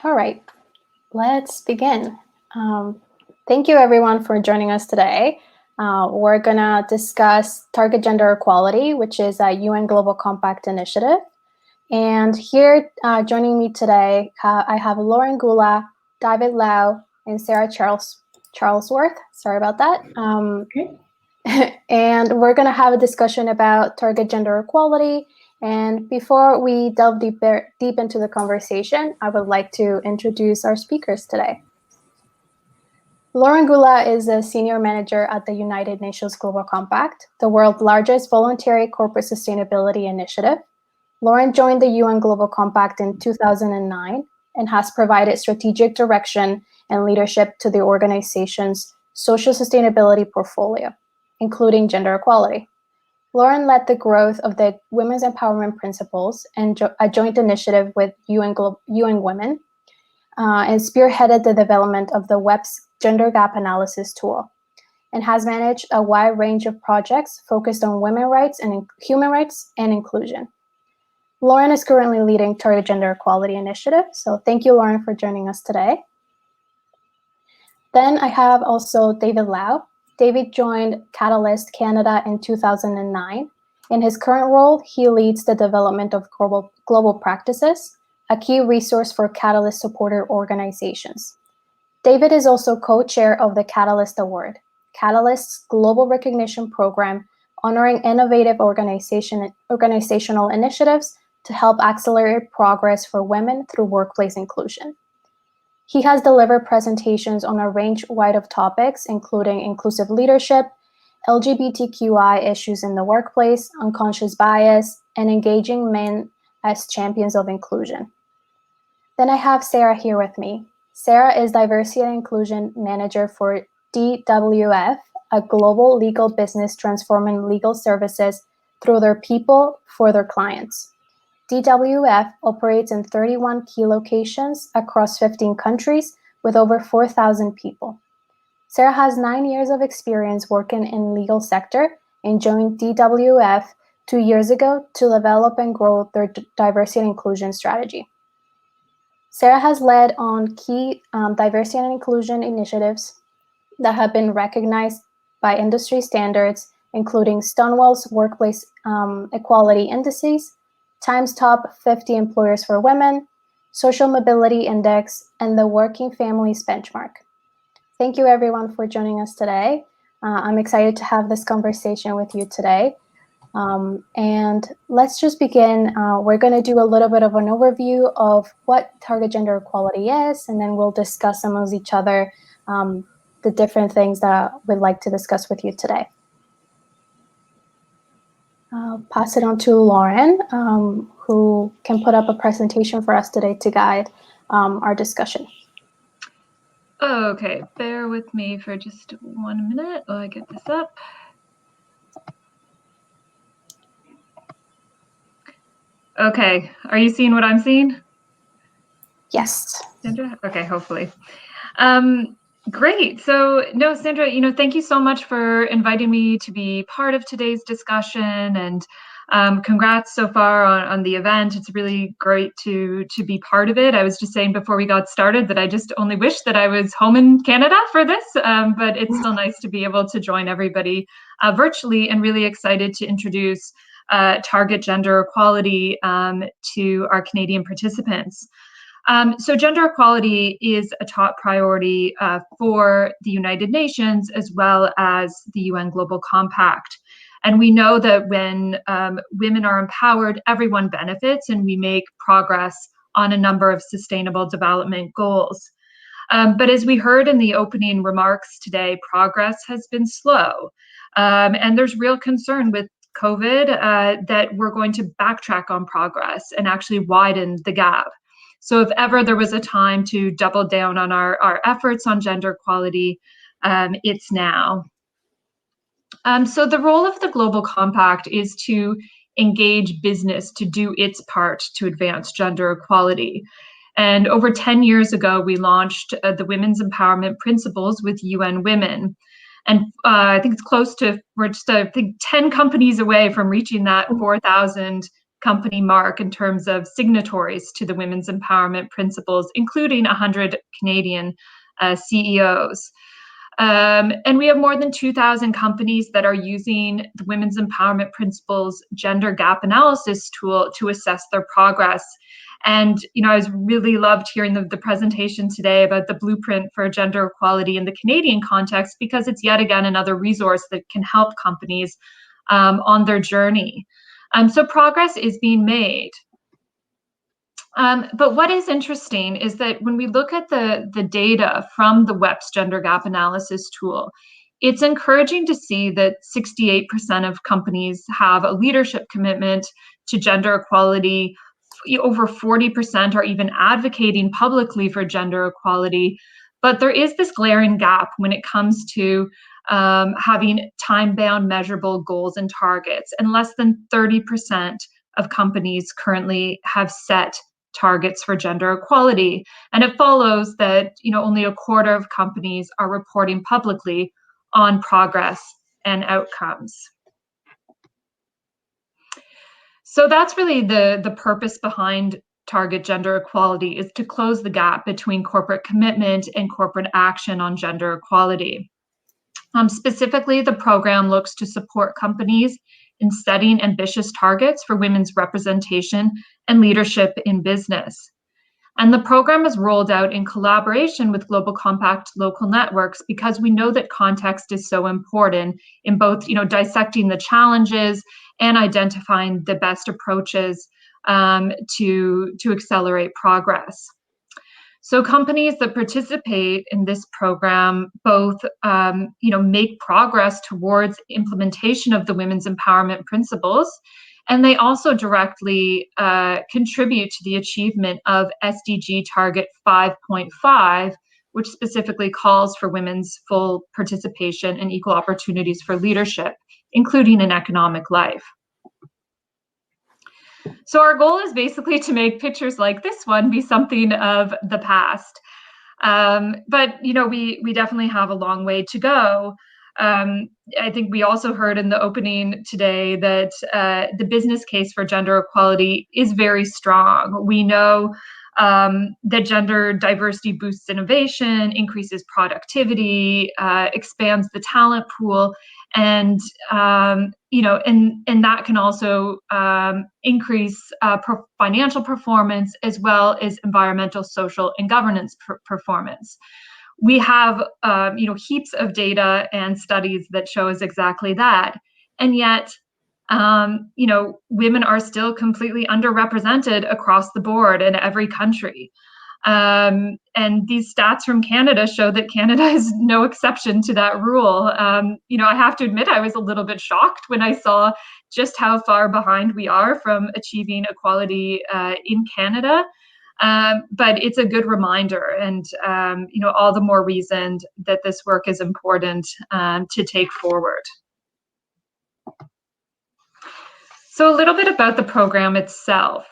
All right, let's begin. Um, Thank you everyone for joining us today. We're gonna discuss target gender equality, which is a UN Global Compact initiative. And here joining me today, I have Lauren Gula, David Lau, and Sarah Charlesworth. Sorry about that. And we're going to have a discussion about target gender equality. And before we delve deep into the conversation, I would like to introduce our speakers today. Lauren Gula is a senior manager at the United Nations Global Compact, the world's largest voluntary corporate sustainability initiative. Lauren joined the UN Global Compact in 2009 and has provided strategic direction and leadership to the organization's social sustainability portfolio, including gender equality. Lauren led the growth of the Women's Empowerment Principles and a joint initiative with UN Women, and spearheaded the development of the WEP's Gender Gap Analysis tool, and has managed a wide range of projects focused on women's rights and human rights and inclusion. Lauren is currently leading Target Gender Equality Initiative, so thank you, Lauren, for joining us today. Then I have also David Lau. David joined Catalyst Canada in 2009. In his current role, he leads the development of global practices, a key resource for Catalyst supporter organizations. David is also co-chair of the Catalyst Award, Catalyst's global recognition program honoring innovative organizational initiatives to help accelerate progress for women through workplace inclusion. He has delivered presentations on a range wide of topics, including inclusive leadership, LGBTQI issues in the workplace, unconscious bias, and engaging men as champions of inclusion. Then I have Sarah here with me. Sarah is Diversity and Inclusion Manager for DWF, a global legal business transforming legal services through their people for their clients. DWF operates in 31 key locations across 15 countries with over 4,000 people. Sarah has 9 years of experience working in legal sector and joined DWF 2 years ago to develop and grow their diversity and inclusion strategy. Sarah has led on key diversity and inclusion initiatives that have been recognized by industry standards, including Stonewall's Workplace Equality Indices, Times Top 50 Employers for Women, Social Mobility Index, and the Working Families Benchmark. Thank you everyone for joining us today. I'm excited to have this conversation with you today. And let's just begin. We're going to do a little bit of an overview of what target gender equality is, and then we'll discuss amongst each other the different things that we'd like to discuss with you today. I'll pass it on to Lauren, who can put up a presentation for us today to guide our discussion. Okay, bear with me for just 1 minute while I get this up. Okay, are you seeing what I'm seeing? Yes. Sandra? Okay, hopefully. Great. So, no, Sandra, thank you so much for inviting me to be part of today's discussion, and congrats so far on the event. It's really great to be part of it. I was just saying before we got started that I just only wish that I was home in Canada for this, but it's still nice to be able to join everybody virtually, and really excited to introduce Target Gender Equality to our Canadian participants. So gender equality is a top priority for the United Nations as well as the UN Global Compact. And we know that when women are empowered, everyone benefits, and we make progress on a number of sustainable development goals. But as we heard in the opening remarks today, progress has been slow. And there's real concern with COVID that we're going to backtrack on progress and actually widen the gap. So if ever there was a time to double down on our efforts on gender equality, it's now. So the role of the Global Compact is to engage business to do its part to advance gender equality. And over 10 years ago, we launched the Women's Empowerment Principles with UN Women. And I think it's close to, we're just, I think, 10 companies away from reaching that 4,000 company mark in terms of signatories to the Women's Empowerment Principles, including 100 Canadian CEOs. And we have more than 2,000 companies that are using the Women's Empowerment Principles gender gap analysis tool to assess their progress. And, I was really loved hearing the presentation today about the blueprint for gender equality in the Canadian context, because it's yet again another resource that can help companies on their journey. So progress is being made. But what is interesting is that when we look at the data from the WEPS gender gap analysis tool, it's encouraging to see that 68% of companies have a leadership commitment to gender equality. Over 40% are even advocating publicly for gender equality. But there is this glaring gap when it comes to having time-bound measurable goals and targets, and less than 30% of companies currently have set targets for gender equality. And it follows that only a quarter of companies are reporting publicly on progress and outcomes. So that's really the purpose behind Target Gender Equality, is to close the gap between corporate commitment and corporate action on gender equality. Specifically, the program looks to support companies in setting ambitious targets for women's representation and leadership in business. And the program is rolled out in collaboration with Global Compact local networks, because we know that context is so important in both, dissecting the challenges and identifying the best approaches to accelerate progress. So companies that participate in this program both, make progress towards implementation of the Women's Empowerment Principles, and they also directly contribute to the achievement of SDG Target 5.5, which specifically calls for women's full participation and equal opportunities for leadership, including in economic life. So our goal is basically to make pictures like this one be something of the past. But, we definitely have a long way to go. I think we also heard in the opening today that the business case for gender equality is very strong. We know that gender diversity boosts innovation, increases productivity, expands the talent pool, and and that can also increase financial performance, as well as environmental, social, and governance performance. We have heaps of data and studies that show us exactly that, and yet women are still completely underrepresented across the board in every country. And these stats from Canada show that Canada is no exception to that rule. I have to admit, I was a little bit shocked when I saw just how far behind we are from achieving equality in Canada. But it's a good reminder, and all the more reason that this work is important to take forward. So a little bit about the program itself.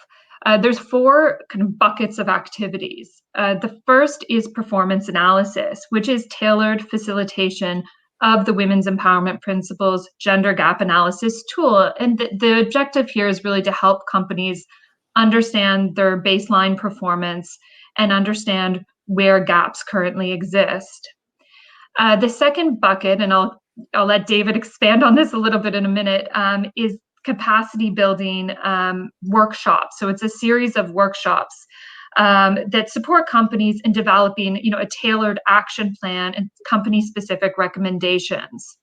There's 4 kind of buckets of activities. The first is performance analysis, which is tailored facilitation of the Women's Empowerment Principles gender gap analysis tool. And the objective here is really to help companies understand their baseline performance and understand where gaps currently exist. The second bucket, and I'll let David expand on this a little bit in a minute, is capacity building workshops. So it's a series of workshops that support companies in developing, a tailored action plan and company-specific recommendations.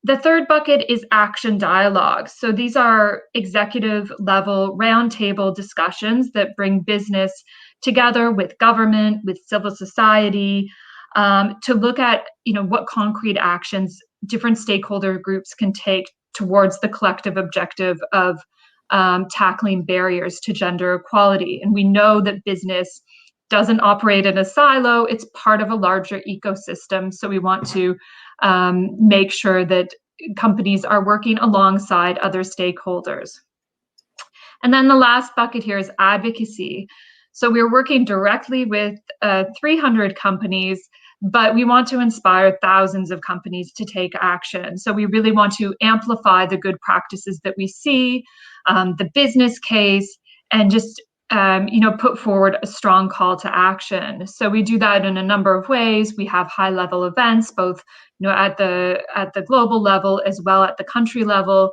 The third bucket is action dialogues. So these are executive level roundtable discussions that bring business together with government, with civil society, to look at, what concrete actions different stakeholder groups can take towards the collective objective of tackling barriers to gender equality. And we know that business doesn't operate in a silo, it's part of a larger ecosystem. So we want to make sure that companies are working alongside other stakeholders. And then the last bucket here is advocacy. So we're working directly with 300 companies but we want to inspire thousands of companies to take action. So we really want to amplify the good practices that we see, the business case, and just put forward a strong call to action. So we do that in a number of ways. We have high-level events, both at the global level as well at the country level.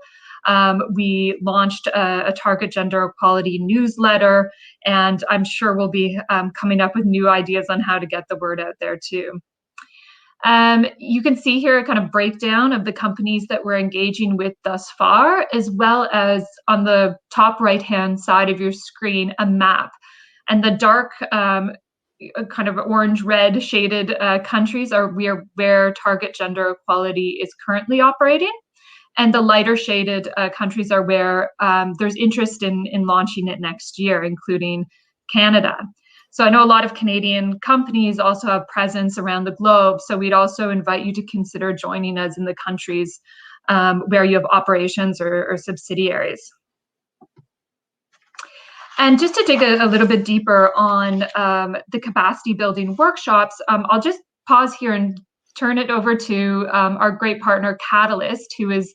We launched a Target Gender Equality newsletter, and I'm sure we'll be coming up with new ideas on how to get the word out there too. You can see here a kind of breakdown of the companies that we're engaging with thus far, as well as on the top right-hand side of your screen, a map. And the dark kind of orange-red shaded countries are where Target Gender Equality is currently operating. And the lighter shaded countries are where there's interest in launching it next year, including Canada. So I know a lot of Canadian companies also have presence around the globe. So we'd also invite you to consider joining us in the countries where you have operations or subsidiaries. And just to dig a little bit deeper on the capacity building workshops, I'll just pause here and turn it over to our great partner, Catalyst, who is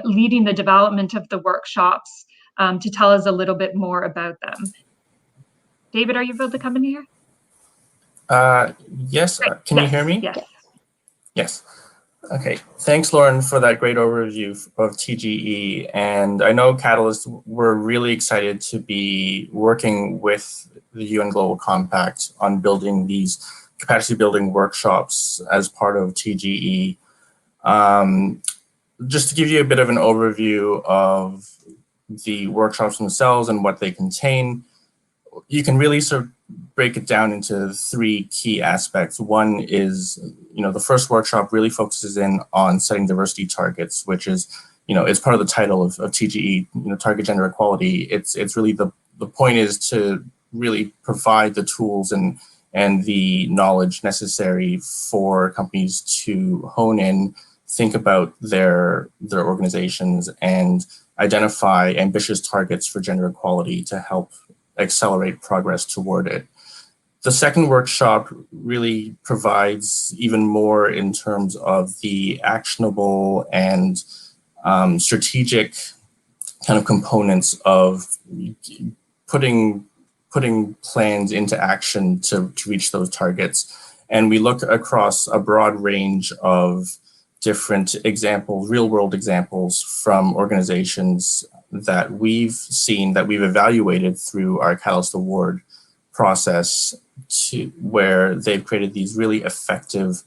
leading the development of the workshops to tell us a little bit more about them. David, are you able to come in here? Yes. Great. Can you hear me? Yes. Yes. Okay. Thanks, Lauren, for that great overview of TGE. And I know Catalyst, we're really excited to be working with the UN Global Compact on building these capacity building workshops as part of TGE. Just to give you a bit of an overview of the workshops themselves and what they contain, you can really sort of break it down into three key aspects. One is, the first workshop really focuses in on setting diversity targets, which is, it's part of the title of TGE, Target Gender Equality. It's really the point is to really provide the tools and the knowledge necessary for companies to hone in, think about their organizations, and identify ambitious targets for gender equality to help accelerate progress toward it. The second workshop really provides even more in terms of the actionable and strategic kind of components of putting plans into action to reach those targets. And we look across a broad range of different examples, real world examples from organizations that we've seen, that we've evaluated through our Catalyst Award process, to where they've created these really effective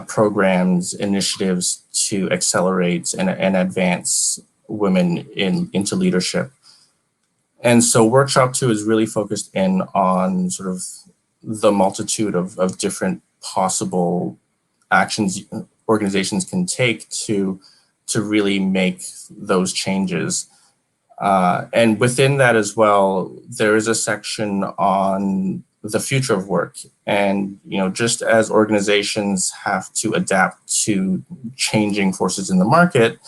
programs, initiatives to accelerate and advance women into leadership. And so workshop 2 is really focused in on sort of the multitude of different possible actions organizations can take to really make those changes. And within that as well, there is a section on the future of work. And, just as organizations have to adapt to changing forces in the market,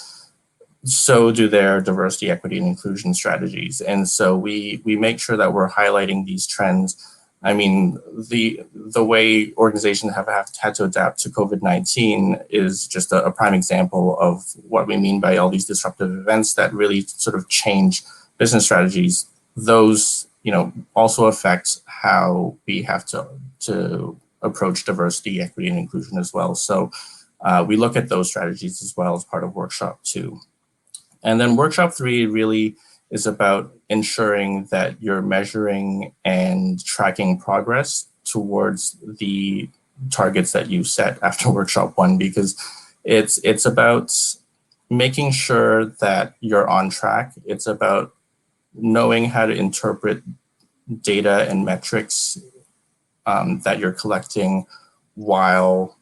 so do their diversity, equity, and inclusion strategies. And so we make sure that we're highlighting these trends. I mean, the way organizations have had to adapt to COVID-19 is just a prime example of what we mean by all these disruptive events that really sort of change business strategies. Those, also affect how we have to approach diversity, equity, and inclusion as well. So we look at those strategies as well as part of workshop 2. And then workshop 3 really is about ensuring that you're measuring and tracking progress towards the targets that you set after workshop 1, because it's about making sure that you're on track. It's about knowing how to interpret data and metrics that you're collecting while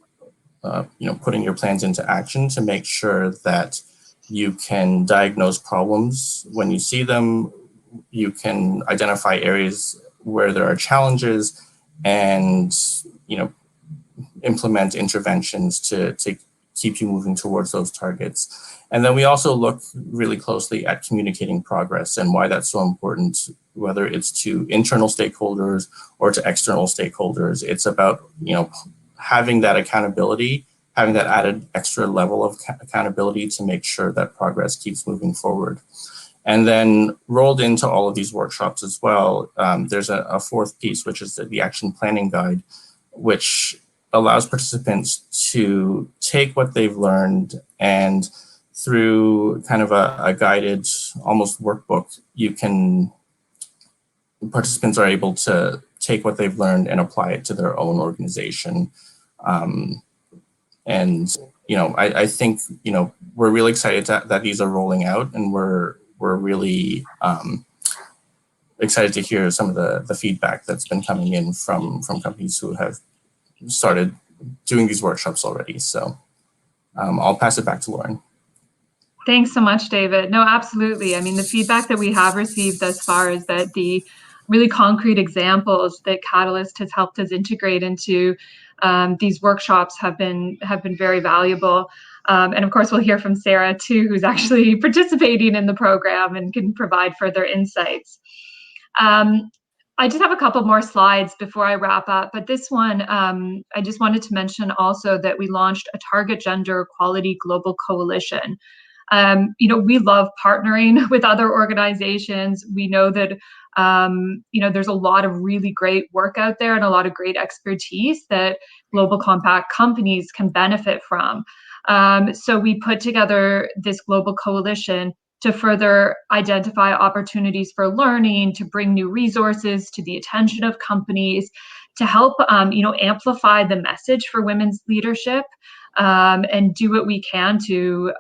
putting your plans into action to make sure that you can diagnose problems when you see them, you can identify areas where there are challenges, and implement interventions to keep you moving towards those targets. And then we also look really closely at communicating progress and why that's so important whether it's to internal stakeholders or to external stakeholders. It's about, having that accountability, having that added extra level of accountability to make sure that progress keeps moving forward. And then rolled into all of these workshops as well, there's a fourth piece, which is the action planning guide, which allows participants to take what they've learned, and through kind of a guided, almost workbook, participants are able to take what they've learned and apply it to their own organization. I think, we're really excited that these are rolling out, and we're really excited to hear some of the feedback that's been coming in from companies who have started doing these workshops already. So I'll pass it back to Lauren. Thanks so much, David. No, absolutely. I mean, the feedback that we have received thus far is that the really concrete examples that Catalyst has helped us integrate into these workshops have been very valuable. And of course, we'll hear from Sarah too, who's actually participating in the program and can provide further insights. I just have a couple more slides before I wrap up, but this one, I just wanted to mention also that we launched a Target Gender Equality Global Coalition. We love partnering with other organizations. We know that, there's a lot of really great work out there and a lot of great expertise that Global Compact companies can benefit from. So we put together this global coalition to further identify opportunities for learning, to bring new resources to the attention of companies, to help, amplify the message for women's leadership, and do what we can to,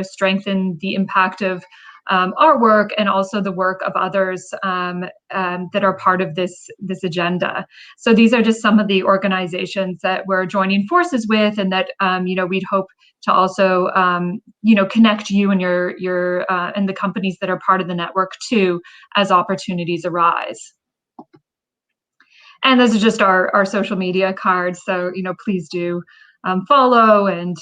strengthen the impact of our work and also the work of others that are part of this agenda. So these are just some of the organizations that we're joining forces with, and that we'd hope to also connect you and your and the companies that are part of the network too, as opportunities arise. And those are just our social media cards. So please do follow and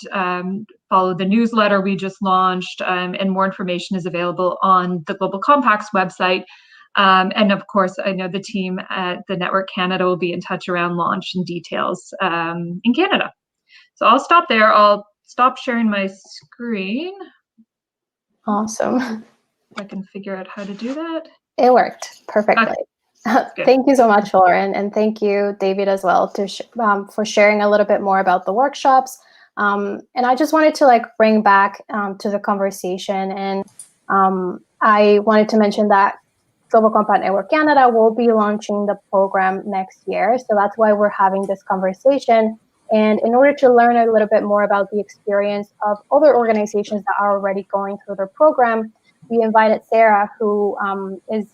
follow the newsletter we just launched, and more information is available on the Global Compact's website. And of course, I know the team at the Network Canada will be in touch around launch and details in Canada. So I'll stop there. I'll stop sharing my screen. Awesome. If I can figure out how to do that. It worked perfectly. Thank you so much, Lauren, and thank you, David, as well, for sharing a little bit more about the workshops. And I just wanted to bring back to the conversation, and I wanted to mention that Global Compact Network Canada will be launching the program next year, so that's why we're having this conversation. And in order to learn a little bit more about the experience of other organizations that are already going through their program, we invited Sarah, who is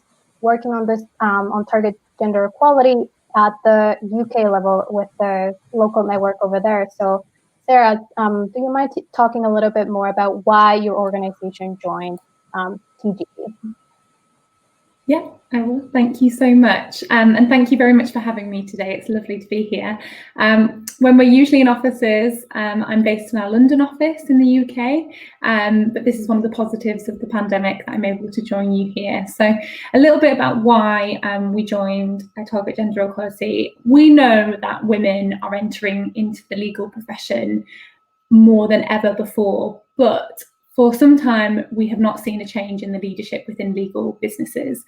working on this on Target Gender Equality at the UK level with the local network over there. So Sarah, do you mind talking a little bit more about why your organization joined TGE? Yeah, I will. Thank you so much. And thank you very much for having me today. It's lovely to be here. When we're usually in offices, I'm based in our London office in the UK, but this is one of the positives of the pandemic that I'm able to join you here. So a little bit about why we joined Target Gender Equality. We know that women are entering into the legal profession more than ever before, but for some time, we have not seen a change in the leadership within legal businesses.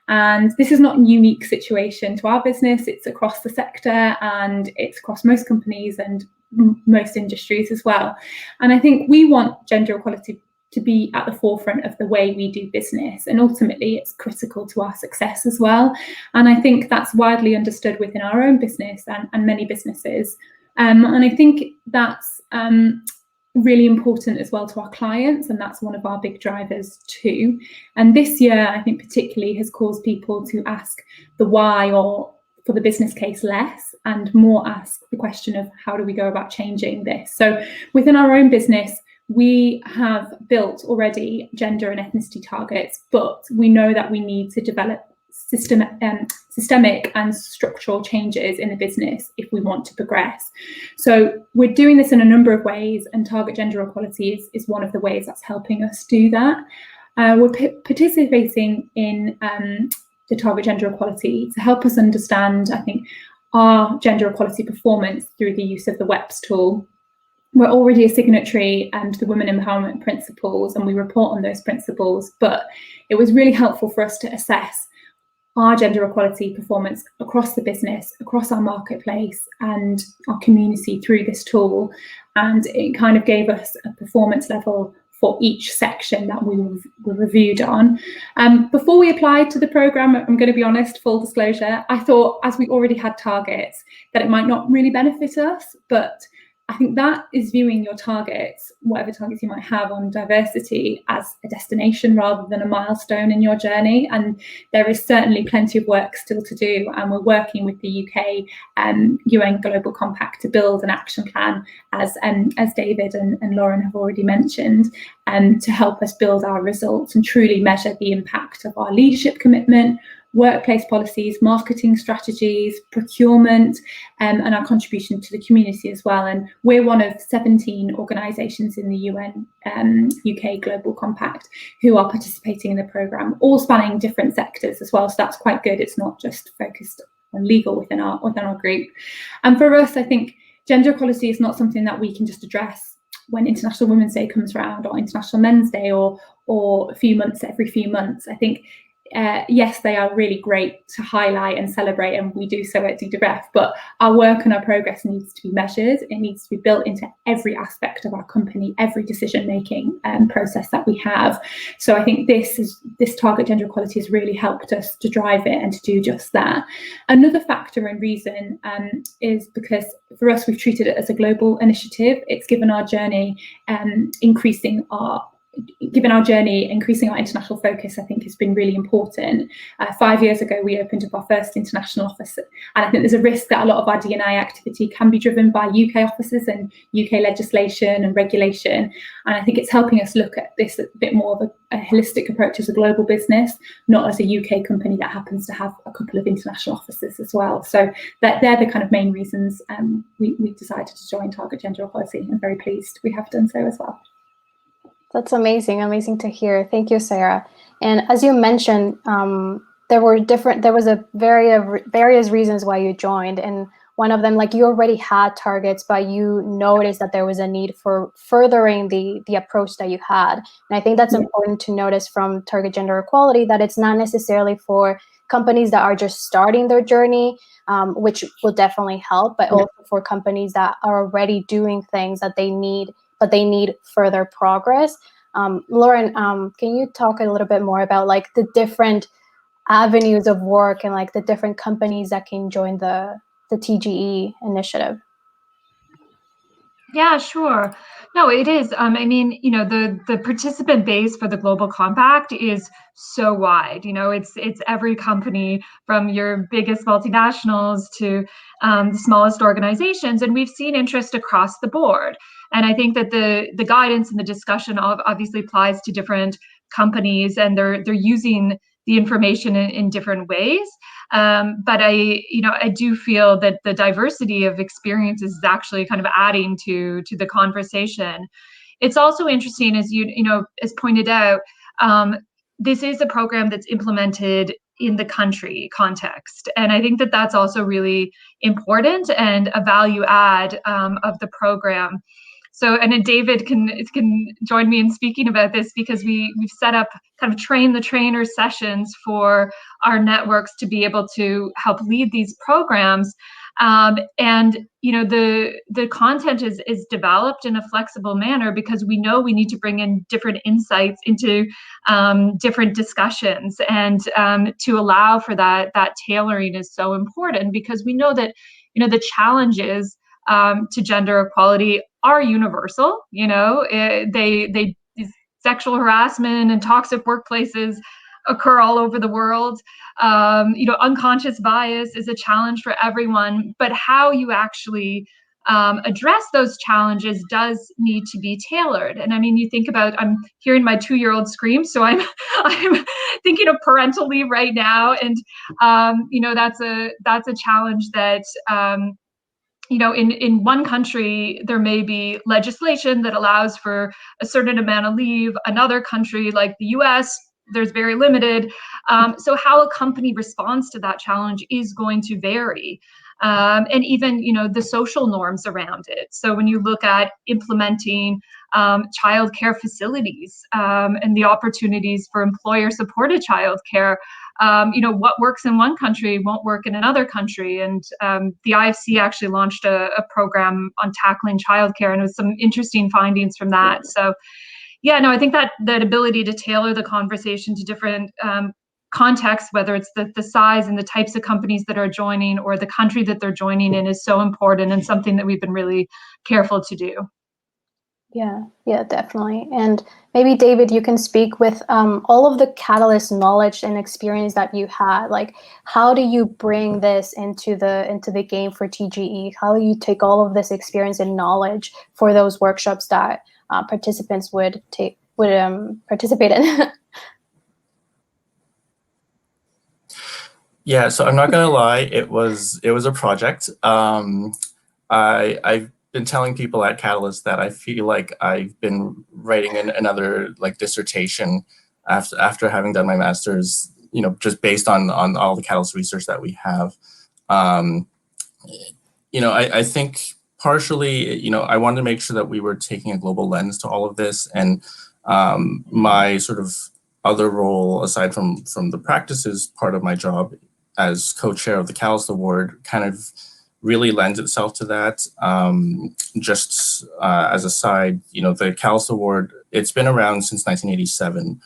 And this is not a unique situation to our business. It's across the sector, and it's across most companies and most industries as well. And I think we want gender equality to be at the forefront of the way we do business. And ultimately, it's critical to our success as well. And I think that's widely understood within our own business and many businesses. And I think that's really important as well to our clients, and that's one of our big drivers too. And this year, I think particularly has caused people to ask the why, or for the business case less, and more ask the question of how do we go about changing this. So within our own business, we have built already gender and ethnicity targets, but we know that we need to develop systemic and structural changes in the business if we want to progress. So we're doing this in a number of ways, and Target Gender Equality is one of the ways that's helping us do that. We're participating in the Target Gender Equality to help us understand, I think, our gender equality performance through the use of the WEPS tool. We're already a signatory to the Women Empowerment Principles, and we report on those principles, but it was really helpful for us to assess our gender equality performance across the business, across our marketplace and our community through this tool. And it kind of gave us a performance level for each section that we were reviewed on. Before we applied to the programme, I'm going to be honest, full disclosure, I thought, as we already had targets, that it might not really benefit us, but I think that is viewing your targets, whatever targets you might have on diversity, as a destination rather than a milestone in your journey. And there is certainly plenty of work still to do. And we're working with the UK UN Global Compact to build an action plan, as David and Lauren have already mentioned, to help us build our results and truly measure the impact of our leadership commitment, workplace policies, marketing strategies, procurement, and our contribution to the community as well. And we're one of 17 organisations in the UN UK Global Compact who are participating in the programme, all spanning different sectors as well. So that's quite good. It's not just focused on legal within our group. And for us, I think gender equality is not something that we can just address when International Women's Day comes around, or International Men's Day, or every few months. I think yes, they are really great to highlight and celebrate, and we do so at DWF, but our work and our progress needs to be measured. It needs to be built into every aspect of our company, every decision-making process that we have. So I think this Target Gender Equality has really helped us to drive it and to do just that. Another factor and reason is because for us, we've treated it as a global initiative. It's given our journey increasing our international focus, I think, has been really important. 5 years ago, we opened up our first international office, and I think there's a risk that a lot of our D&I activity can be driven by UK offices and UK legislation and regulation. And I think it's helping us look at this a bit more of a holistic approach as a global business, not as a UK company that happens to have a couple of international offices as well. So they're the kind of main reasons we decided to join Target Gender Equality. I'm very pleased we have done so as well. That's amazing to hear. Thank you, Sarah. And as you mentioned, there was various reasons why you joined, and one of them, like, you already had targets, but you noticed that there was a need for furthering the approach that you had. And I think that's important to notice from Target Gender Equality, that it's not necessarily for companies that are just starting their journey, which will definitely help, but also for companies that are already doing things that they need further progress. Lauren, can you talk a little bit more about, like, the different avenues of work and, like, the different companies that can join the TGE initiative? Yeah, sure. No, it is. I mean, you know, the participant base for the Global Compact is so wide. You know, it's every company from your biggest multinationals to the smallest organizations, and we've seen interest across the board. And I think that the guidance and the discussion obviously applies to different companies, and they're using the information in different ways. But I do feel that the diversity of experiences is actually kind of adding to the conversation. It's also interesting, as as pointed out, this is a program that's implemented in the country context. And I think that that's also really important and a value add of the program. So, and then David can join me in speaking about this, because we've set up kind of train the trainer sessions for our networks to be able to help lead these programs. And the content is developed in a flexible manner, because we know we need to bring in different insights into different discussions, and to allow for that tailoring is so important, because we know that the challenges to gender equality are universal. Sexual harassment and toxic workplaces occur all over the world. Unconscious bias is a challenge for everyone, but how you actually address those challenges does need to be tailored. And I mean, you think about, I'm hearing my 2-year-old scream, so I'm thinking of parental leave right now, and that's a challenge that in one country, there may be legislation that allows for a certain amount of leave. Another country like the US there's very limited. So how a company responds to that challenge is going to vary. And even, the social norms around it. So when you look at implementing childcare facilities and the opportunities for employer-supported childcare, what works in one country won't work in another country. And the IFC actually launched a program on tackling childcare, and it was some interesting findings from that. So, yeah, no, I think that ability to tailor the conversation to different context, whether it's the size and the types of companies that are joining or the country that they're joining in, is so important and something that we've been really careful to do. Yeah, definitely. And maybe David, you can speak with all of the Catalyst knowledge and experience that you had. Like, how do you bring this into the game for TGE? How do you take all of this experience and knowledge for those workshops that participants would participate in? Yeah, so I'm not gonna lie, it was a project. I've been telling people at Catalyst that I feel like I've been writing another dissertation after having done my master's, just based on all the Catalyst research that we have. I think partially, I wanted to make sure that we were taking a global lens to all of this, and my sort of other role aside from the practices part of my job as co-chair of the Catalyst Award kind of really lends itself to that. Just as a side, the Catalyst Award, it's been around since 1987,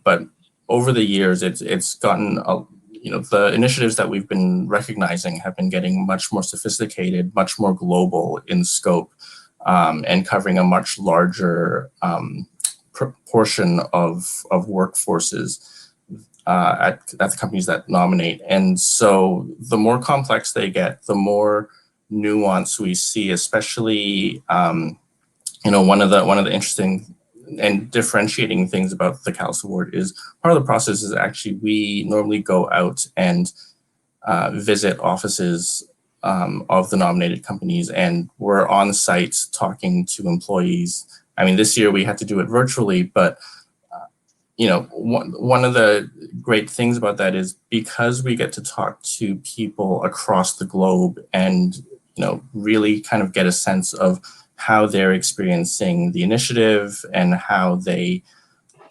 but over the years, it's gotten, the initiatives that we've been recognizing have been getting much more sophisticated, much more global in scope, and covering a much larger proportion of workforces at the companies that nominate. And so the more complex they get, the more nuance we see, especially, one of the interesting and differentiating things about the Catalyst Award is part of the process is actually we normally go out and visit offices of the nominated companies, and we're on site talking to employees. I mean, this year we had to do it virtually, but one of the great things about that is because we get to talk to people across the globe and, really kind of get a sense of how they're experiencing the initiative and how they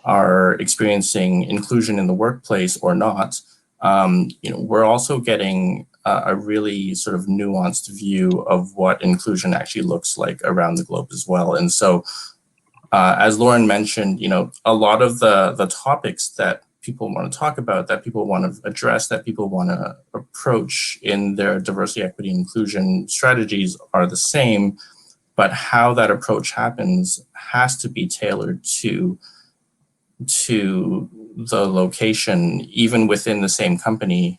are experiencing inclusion in the workplace or not, we're also getting a really sort of nuanced view of what inclusion actually looks like around the globe as well. And so, as Lauren mentioned, a lot of the topics that people want to talk about, that people want to address, that people want to approach in their diversity, equity, inclusion strategies are the same, but how that approach happens has to be tailored to the location, even within the same company.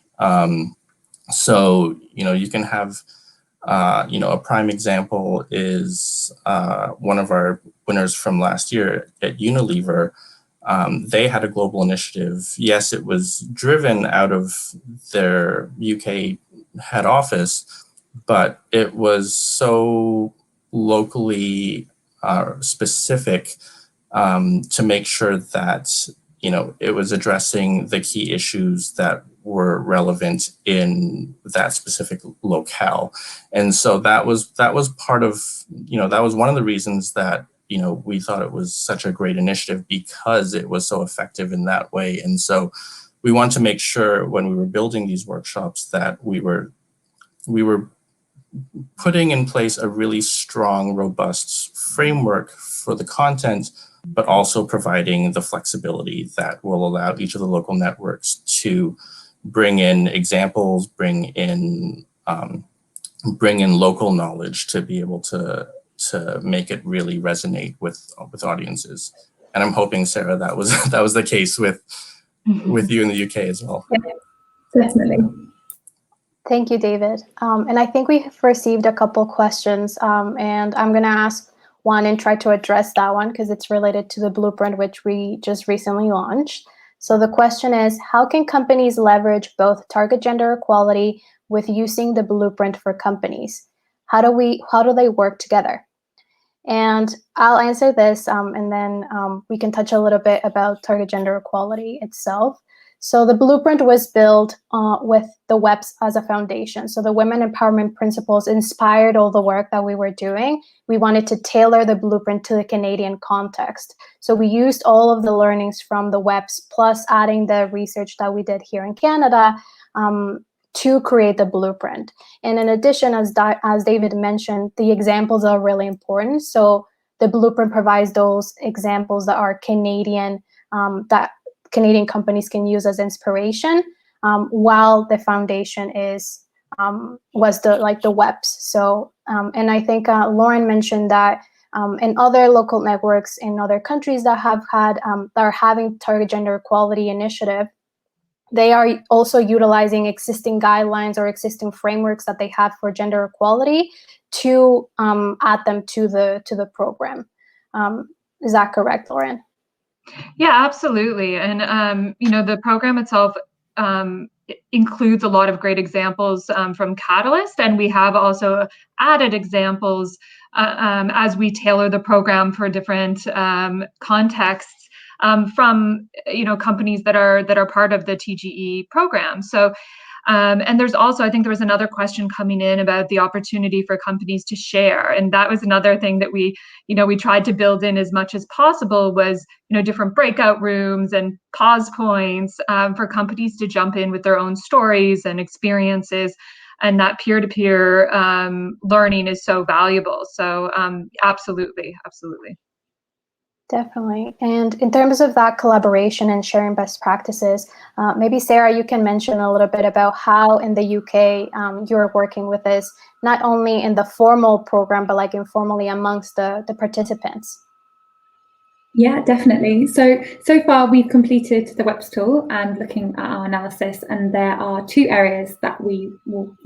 So, you can have a prime example is one of our winners from last year at Unilever. They had a global initiative. Yes, it was driven out of their UK head office, but it was so locally specific to make sure that it was addressing the key issues that were relevant in that specific locale. And so that was part of, that was one of the reasons that, we thought it was such a great initiative, because it was so effective in that way. And so we want to make sure when we were building these workshops that we were putting in place a really strong, robust framework for the content, but also providing the flexibility that will allow each of the local networks to bring in examples, bring in local knowledge to be able to make it really resonate with audiences. And I'm hoping, Sarah, that was the case with you in the UK as well. Yeah, definitely. Thank you, David. And I think we've received a couple questions, and I'm going to ask one and try to address that one because it's related to the blueprint, which we just recently launched. So the question is, how can companies leverage both target gender equality with using the blueprint for companies? How do they work together? And I'll answer this, and then we can touch a little bit about target gender equality itself. So the blueprint was built with the WEPs as a foundation. So the women empowerment principles inspired all the work that we were doing. We wanted to tailor the blueprint to the Canadian context. So we used all of the learnings from the WEPs, plus adding the research that we did here in Canada, to create the blueprint. And in addition, as David mentioned, the examples are really important. So the blueprint provides those examples that are Canadian, that Canadian companies can use as inspiration, while the foundation was the WEPs. So, and I think Lauren mentioned that in other local networks in other countries that are having target gender equality initiative, they are also utilizing existing guidelines or existing frameworks that they have for gender equality to add them to the program. Is that correct, Lauren? Yeah, absolutely. And, the program itself includes a lot of great examples from Catalyst, and we have also added examples as we tailor the program for different contexts from, companies that are part of the TGE program. So, and there's also, I think there was another question coming in about the opportunity for companies to share. And that was another thing that we tried to build in as much as possible was, different breakout rooms and pause points for companies to jump in with their own stories and experiences. And that peer-to-peer learning is so valuable. So absolutely. Definitely. And in terms of that collaboration and sharing best practices, maybe Sarah, you can mention a little bit about how in the UK you're working with this, not only in the formal program, but like informally amongst the participants. Yeah, definitely. So far we've completed the WEPs tool and looking at our analysis, and there are 2 areas that we will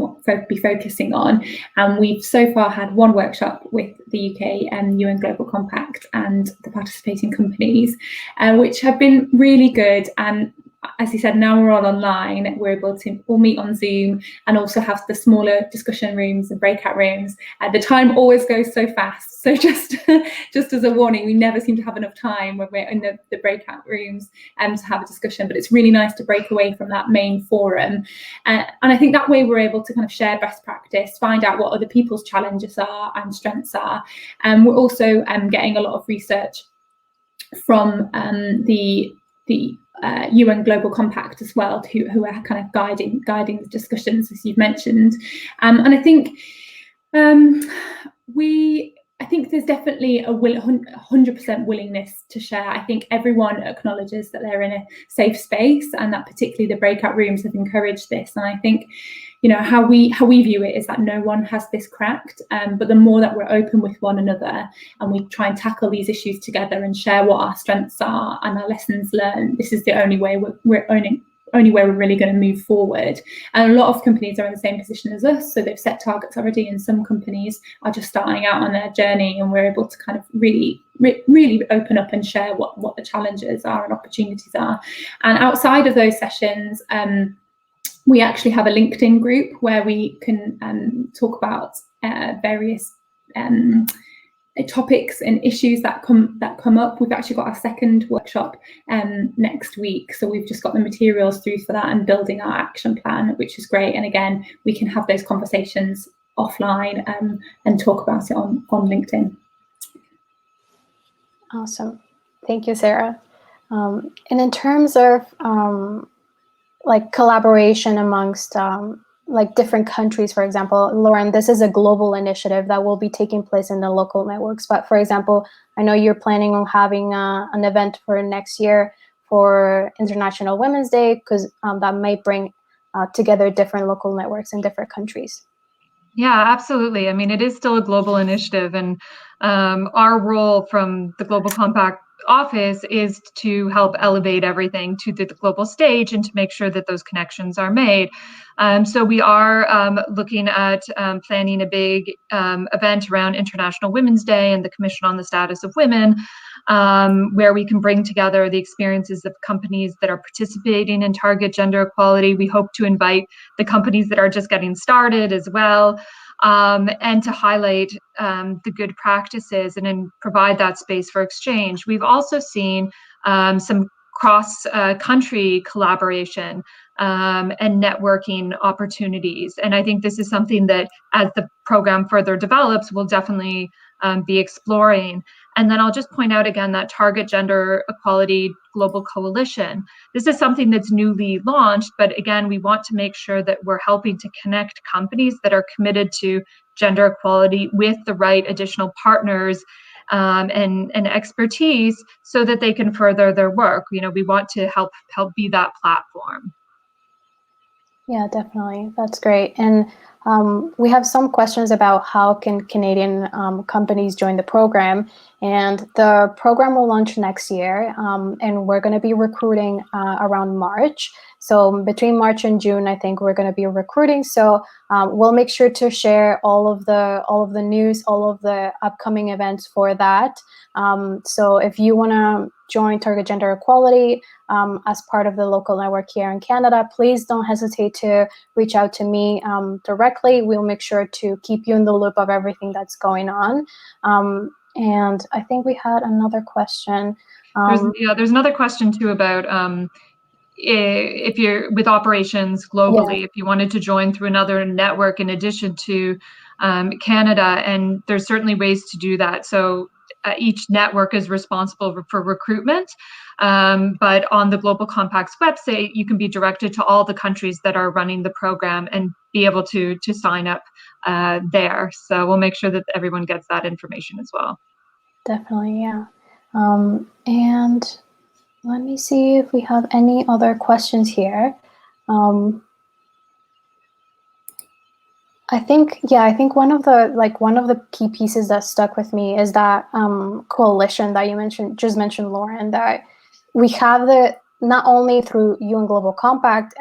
be focusing on. And we've so far had 1 workshop with the UK and UN Global Compact and the participating companies, which have been really good. And as you said, now we're all online, we're able to all meet on Zoom and also have the smaller discussion rooms and breakout rooms. The time always goes so fast. So just as a warning, we never seem to have enough time when we're in the breakout rooms to have a discussion, but it's really nice to break away from that main forum. And I think that way we're able to kind of share best practice, find out what other people's challenges are and strengths are. And we're also getting a lot of research from the UN Global Compact as well, who are kind of guiding the discussions, as you've mentioned. And I think I think there's definitely a 100% willingness to share. I think everyone acknowledges that they're in a safe space, and that particularly the breakout rooms have encouraged this. And I think, how we view it is that no one has this cracked, but the more that we're open with one another and we try and tackle these issues together and share what our strengths are and our lessons learned, this is the only way we're really going to move forward. And a lot of companies are in the same position as us, so they've set targets already, and some companies are just starting out on their journey, and we're able to kind of really open up and share what the challenges are and opportunities are. And outside of those sessions, we actually have a LinkedIn group where we can talk about various topics and issues that come up. We've actually got our second workshop next week, so we've just got the materials through for that and building our action plan, which is great. And again, we can have those conversations offline and talk about it on LinkedIn. Awesome. Thank you, Sarah. And in terms of like collaboration amongst like different countries, for example, Lauren, this is a global initiative that will be taking place in the local networks. But for example, I know you're planning on having an event for next year for International Women's Day, because that might bring together different local networks in different countries. Yeah, absolutely. I mean, it is still a global initiative, and our role from the Global Compact office is to help elevate everything to the global stage and to make sure that those connections are made. So we are looking at planning a big event around International Women's Day and the Commission on the Status of Women, where we can bring together the experiences of companies that are participating in target gender equality. We hope to invite the companies that are just getting started as well. and to highlight the good practices and then provide that space for exchange. We've also seen some cross-country collaboration and networking opportunities. And I think this is something that, as the program further develops, we'll definitely be exploring. And then I'll just point out again that Target Gender Equality Global Coalition. This is something that's newly launched, but again, we want to make sure that we're helping to connect companies that are committed to gender equality with the right additional partners and expertise so that they can further their work. You know, we want to help be that platform. Yeah, definitely. That's great. And we have some questions about how can Canadian companies join the program. And the program will launch next year, and we're going to be recruiting around March. So between March and June, I think we're going to be recruiting. So we'll make sure to share all of the news, all of the upcoming events for that. So if you want to join Target Gender Equality as part of the local network here in Canada, please don't hesitate to reach out to me directly. We'll make sure to keep you in the loop of everything that's going on. And I think we had another question. There's another question too about if you're with operations globally, if you wanted to join through another network in addition to Canada, and there's certainly ways to do that. So each network is responsible for recruitment, but on the Global Compact's website, you can be directed to all the countries that are running the program and be able to sign up there. So we'll make sure that everyone gets that information as well. Definitely, yeah. And let me see if we have any other questions here. I think one of the key pieces that stuck with me is that coalition that you just mentioned, Lauren, that we have not only through UN Global Compact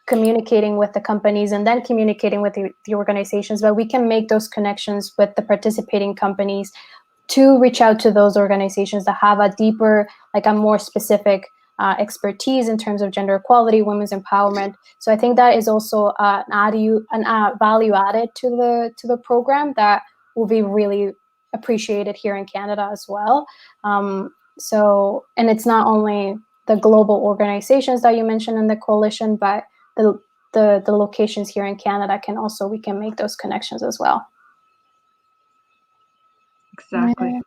communicating with the companies and then communicating with the organizations, but we can make those connections with the participating companies to reach out to those organizations that have a deeper, like a more specific expertise in terms of gender equality, women's empowerment. So I think that is also an value added to the program that will be really appreciated here in Canada as well. And it's not only the global organizations that you mentioned in the coalition, but the locations here in Canada we can make those connections as well. Exactly.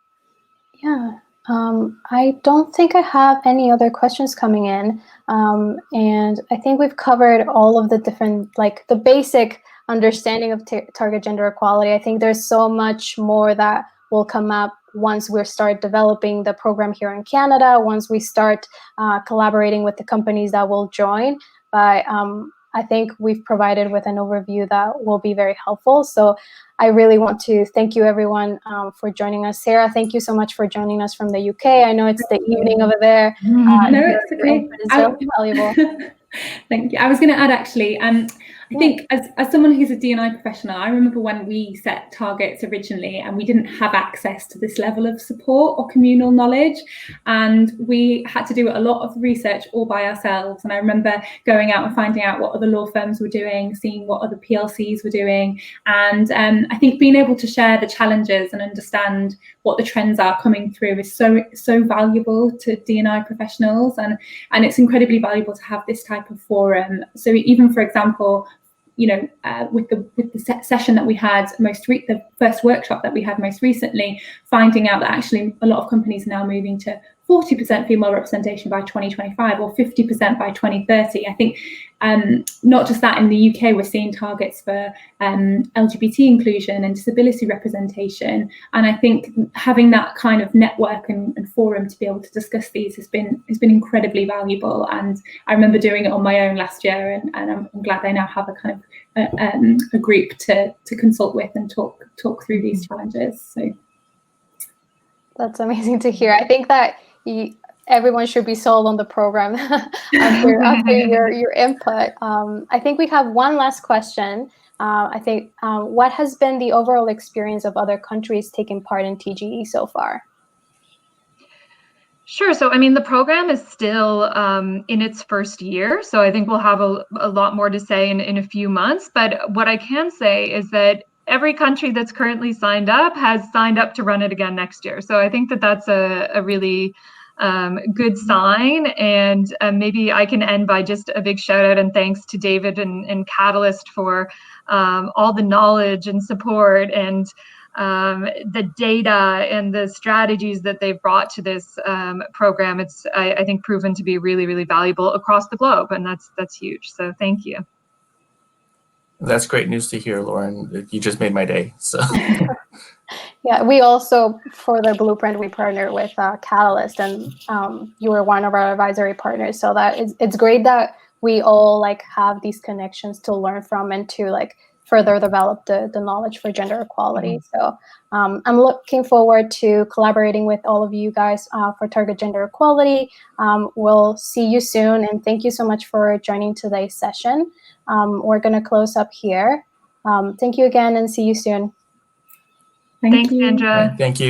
Yeah. I don't think I have any other questions coming in. And I think we've covered all of the different, like the basic understanding of Target Gender Equality. I think there's so much more that will come up once we start developing the program here in Canada, once we start collaborating with the companies that will join. But I think we've provided with an overview that will be very helpful. So I really want to thank you everyone for joining us. Sarah, thank you so much for joining us from the UK. I know it's the evening over there. No, it's okay. It's really valuable. Thank you. I was going to add actually, I think as someone who's a D&I professional, I remember when we set targets originally and we didn't have access to this level of support or communal knowledge, and we had to do a lot of research all by ourselves. And I remember going out and finding out what other law firms were doing, seeing what other PLCs were doing. And I think being able to share the challenges and understand what the trends are coming through is so valuable to D&I professionals, and it's incredibly valuable to have this type of forum. So even, for example, you know, with the session that we had the first workshop that we had most recently, finding out that actually a lot of companies are now moving to 40% female representation by 2025 or 50% by 2030. I think not just that, in the UK, we're seeing targets for LGBT inclusion and disability representation. And I think having that kind of network and forum to be able to discuss these has been incredibly valuable. And I remember doing it on my own last year, and I'm glad I now have a kind of a group to consult with and talk through these challenges. So that's amazing to hear. I think that everyone should be sold on the program after your input. I think we have one last question. I think what has been the overall experience of other countries taking part in TGE so far? Sure. So, I mean, the program is still in its first year, so I think we'll have a lot more to say in a few months. But what I can say is that every country that's currently signed up has signed up to run it again next year. So I think that that's a really good sign. And maybe I can end by just a big shout out and thanks to David and Catalyst for all the knowledge and support and the data and the strategies that they've brought to this program. It's, I think, proven to be really, really valuable across the globe, and that's huge. So thank you. That's great news to hear, Lauren. You just made my day. So. Yeah, we also, for the blueprint, we partnered with Catalyst, and you were one of our advisory partners. So that it's great that we all like have these connections to learn from and to like further develop the knowledge for gender equality. So I'm looking forward to collaborating with all of you guys for Target Gender Equality. We'll see you soon, and thank you so much for joining today's session. We're going to close up here. Thank you again, and see you soon. Thank Thanks, you. Sandra. Thank you.